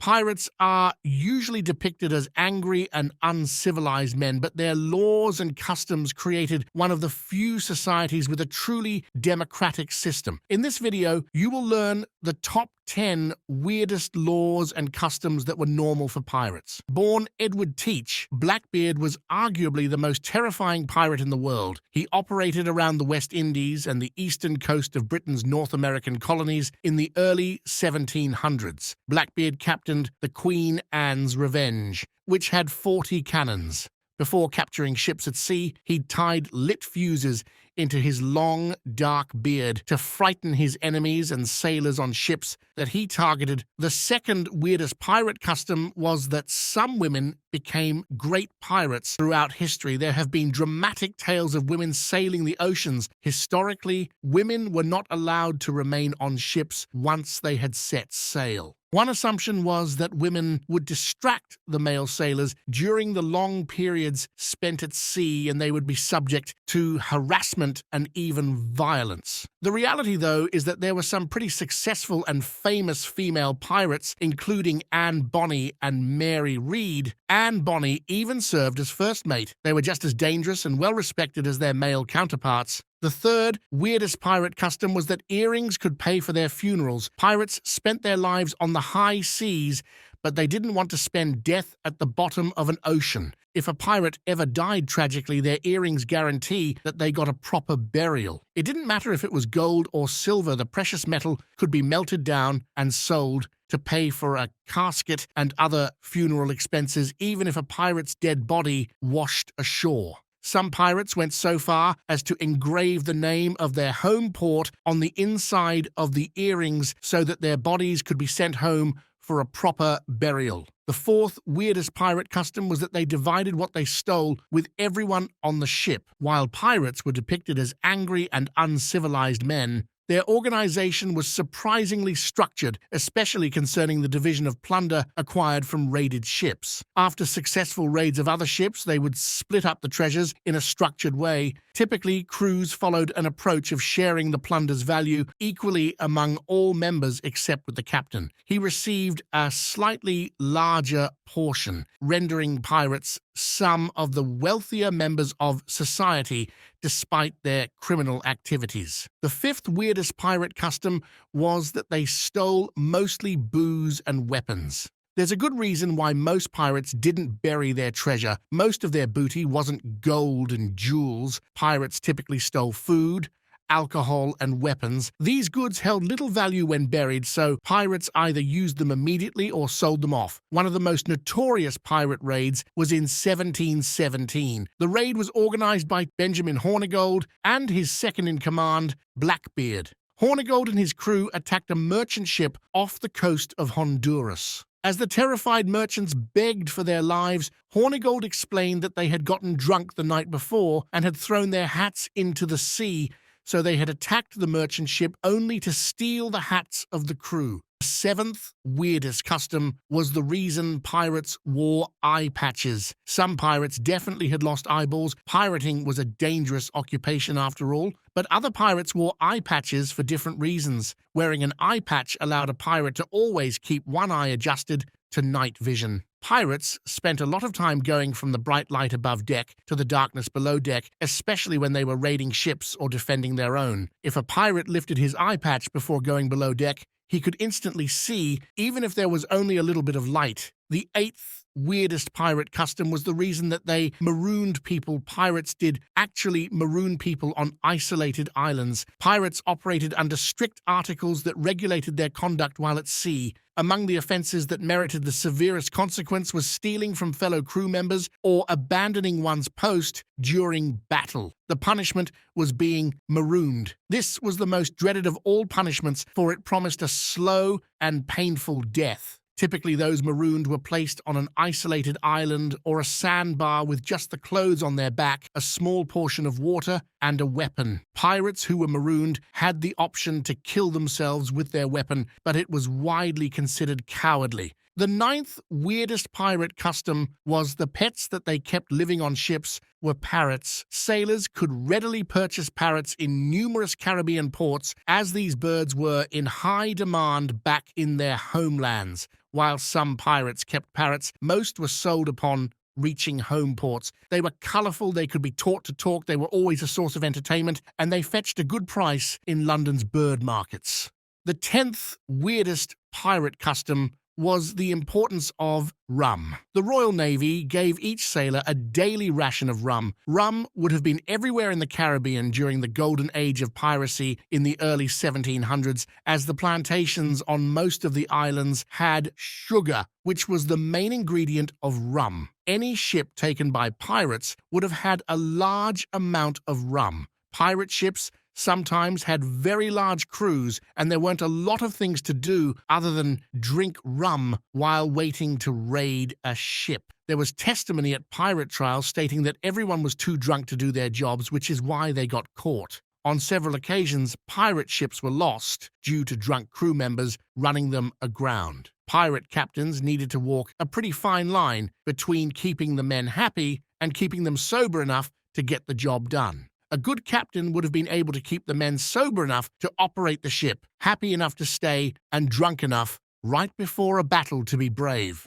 Pirates are usually depicted as angry and uncivilized men, but their laws and customs created one of the few societies with a truly democratic system. In this video, you will learn the top 10 weirdest laws and customs that were normal for pirates. Born Edward Teach, Blackbeard was arguably the most terrifying pirate in the world. He operated around the West Indies and the eastern coast of Britain's North American colonies in the early 1700s. Blackbeard captained the Queen Anne's Revenge, which had 40 cannons. Before capturing ships at sea, he tied lit fuses into his long, dark beard to frighten his enemies and sailors on ships that he targeted. The second weirdest pirate custom was that some women became great pirates throughout history. There have been dramatic tales of women sailing the oceans. Historically, women were not allowed to remain on ships once they had set sail. One assumption was that women would distract the male sailors during the long periods spent at sea, and they would be subject to harassment and even violence. The reality, though, is that there were some pretty successful and famous female pirates, including Anne Bonny and Mary Read. Anne Bonny even served as first mate. They were just as dangerous and well-respected as their male counterparts. The third weirdest pirate custom was that earrings could pay for their funerals. Pirates spent their lives on the high seas, but they didn't want to spend death at the bottom of an ocean. If a pirate ever died tragically, their earrings guarantee that they got a proper burial. It didn't matter if it was gold or silver, the precious metal could be melted down and sold to pay for a casket and other funeral expenses, even if a pirate's dead body washed ashore. Some pirates went so far as to engrave the name of their home port on the inside of the earrings so that their bodies could be sent home for a proper burial. The fourth weirdest pirate custom was that they divided what they stole with everyone on the ship. While pirates were depicted as angry and uncivilized men, their organization was surprisingly structured, especially concerning the division of plunder acquired from raided ships. After successful raids of other ships, they would split up the treasures in a structured way. Typically, crews followed an approach of sharing the plunder's value equally among all members except with the captain. He received a slightly larger portion, rendering pirates some of the wealthier members of society despite their criminal activities. The fifth weirdest pirate custom was that they stole mostly booze and weapons. There's a good reason why most pirates didn't bury their treasure. Most of their booty wasn't gold and jewels. Pirates typically stole food, alcohol, and weapons. These goods held little value when buried, so pirates either used them immediately or sold them off. One of the most notorious pirate raids was in 1717. The raid was organized by Benjamin Hornigold and his second-in-command, Blackbeard. Hornigold and his crew attacked a merchant ship off the coast of Honduras. As the terrified merchants begged for their lives, Hornigold explained that they had gotten drunk the night before and had thrown their hats into the sea, so they had attacked the merchant ship only to steal the hats of the crew. The seventh weirdest custom was the reason pirates wore eye patches. Some pirates definitely had lost eyeballs. Pirating was a dangerous occupation after all, but other pirates wore eye patches for different reasons. Wearing an eye patch allowed a pirate to always keep one eye adjusted to night vision. Pirates spent a lot of time going from the bright light above deck to the darkness below deck, especially when they were raiding ships or defending their own. If a pirate lifted his eye patch before going below deck, he could instantly see, even if there was only a little bit of light. The eighth weirdest pirate custom was the reason that they marooned people. Pirates did actually maroon people on isolated islands. Pirates operated under strict articles that regulated their conduct while at sea. Among the offenses that merited the severest consequence was stealing from fellow crew members or abandoning one's post during battle. The punishment was being marooned. This was the most dreaded of all punishments, for it promised a slow and painful death. Typically, those marooned were placed on an isolated island or a sandbar with just the clothes on their back, a small portion of water, and a weapon. Pirates who were marooned had the option to kill themselves with their weapon, but it was widely considered cowardly. The ninth weirdest pirate custom was the pets that they kept living on ships were parrots. Sailors could readily purchase parrots in numerous Caribbean ports, as these birds were in high demand back in their homelands. While some pirates kept parrots, most were sold upon reaching home ports. They were colorful, they could be taught to talk, they were always a source of entertainment, and they fetched a good price in London's bird markets. The 10th weirdest pirate custom was the importance of rum. The Royal Navy gave each sailor a daily ration of rum. Rum would have been everywhere in the Caribbean during the golden age of piracy in the early 1700s, as the plantations on most of the islands had sugar, which was the main ingredient of rum. Any ship taken by pirates would have had a large amount of rum. Pirate ships sometimes had very large crews, and there weren't a lot of things to do other than drink rum while waiting to raid a ship. There was testimony at pirate trials stating that everyone was too drunk to do their jobs, which is why they got caught. On several occasions, pirate ships were lost due to drunk crew members running them aground. Pirate captains needed to walk a pretty fine line between keeping the men happy and keeping them sober enough to get the job done. A good captain would have been able to keep the men sober enough to operate the ship, happy enough to stay, and drunk enough right before a battle to be brave.